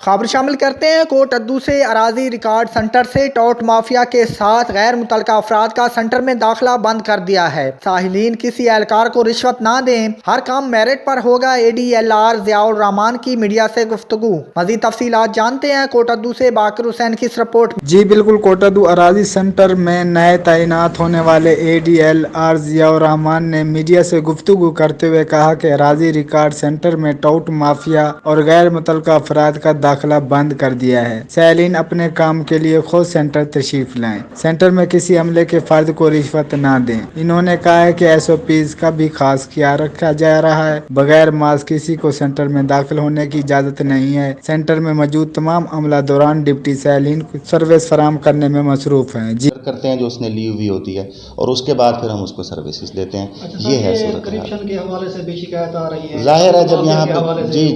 खबर शामिल करते हैं कोटद्दू से अराजी रिकॉर्ड सेंटर से टोट माफिया के साथ गैर मुतल्लका अफराद का सेंटर में दाखिला बंद कर दिया है। साहिलीन किसी एहलकार को रिश्वत ना दें, हर काम मेरिट पर होगा। ADLR जियाउर रहमान की मीडिया से गुफ्तगू। मजीद तफसीलात जानते हैं कोटद्दू से बाकर हुसैन की इस रिपोर्ट। जी बिल्कुल, कोटद्दू अराजी सेंटर में नए तैनात होने वाले ADLR जियाउर रहमान ने मीडिया से गुफ्तगू करते हुए कहा कि अराजी रिकॉर्ड सेंटर में टोट माफिया और गैर मुतल्लका अफराद का दाखिला बंद कर दिया है। साइलिन अपने काम के लिए खुद सेंटर तशरीफ लाएं। सेंटर में किसी अमले के फर्द को रिश्वत ना दें। इन्होंने कहा है कि SOPs का भी खास ख्याल रखा जा रहा है। बगैर मास्क किसी को सेंटर में दाखिल होने की इजाजत नहीं है। सेंटर में मौजूद तमाम अमला दौरान डिप्टी साइलिन को सर्विस फराम करने में मसरूफ हैं। जी करते हैं जो उसने ली हुई होती है और उसके बाद फिर हम उसको सर्विसेज देते हैं। अच्छा, ये है सूरत करप्शन के हवाले से भी शिकायत आ रही है। जाहिर है जब यहाँ पर जी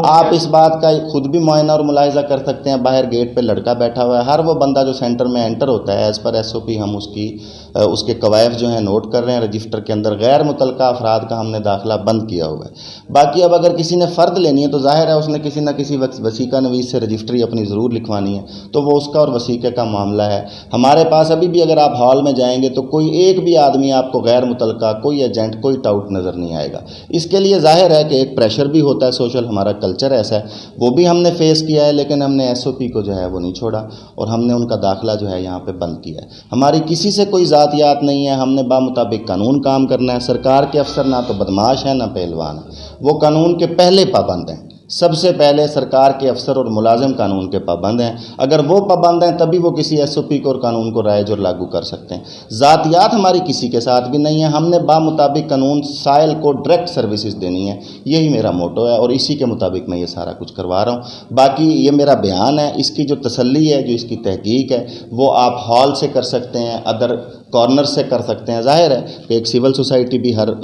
आप इस बात का खुद भी मुआयना और मुलाहिजा कर सकते हैं। बाहर गेट पे लड़का बैठा हुआ है। हर वो बंदा जो सेंटर में एंटर होता है एज़ पर SOP हम उसके कवायद जो है नोट कर रहे हैं रजिस्टर के अंदर। गैर मुतल्लका अफराद का हमने दाखिला बंद किया हुआ है। बाकी अब अगर किसी ने फ़र्द लेनी है तो जाहिर है उसने किसी न किसी वसीका नवीस से रजिस्ट्री अपनी ज़रूर लिखवानी है, तो वो उसका और वसीके का मामला है। हमारे पास अभी भी अगर आप हॉल में जाएंगे तो कोई एक भी आदमी आपको गैर मुतल्लका, कोई एजेंट, कोई टाउट नज़र नहीं आएगा। इसके लिए जाहिर है कि एक प्रेशर भी होता है, सोशल हमारा कल्चर ऐसा है, वो भी हमने फेस किया है। लेकिन हमने SOP को जो है वो नहीं छोड़ा और हमने उनका दाखिला जो है यहाँ पे बंद किया है। हमारी किसी से कोई ज़ातियात नहीं है। हमने बामुताबिक कानून काम करना है। सरकार के अफसर ना तो बदमाश हैं ना पहलवान हैं, वो कानून के पहले पाबंद हैं। सबसे पहले सरकार के अफसर और मुलाजिम कानून के पाबंद हैं। अगर वो पाबंद हैं तभी वो किसी SOP को और कानून को राइज और लागू कर सकते हैं। ज़ातियात हमारी किसी के साथ भी नहीं है। हमने बामुताबिक कानून साइल को डायरेक्ट सर्विसेज देनी है, यही मेरा मोटो है और इसी के मुताबिक मैं ये सारा कुछ करवा रहा हूँ। बाकी ये मेरा बयान है, इसकी जो तसल्ली है, जो इसकी तहकीक है, वो आप हॉल से कर सकते हैं, अदर कॉर्नर से कर सकते हैं। जाहिर है कि एक सिविल सोसाइटी भी हर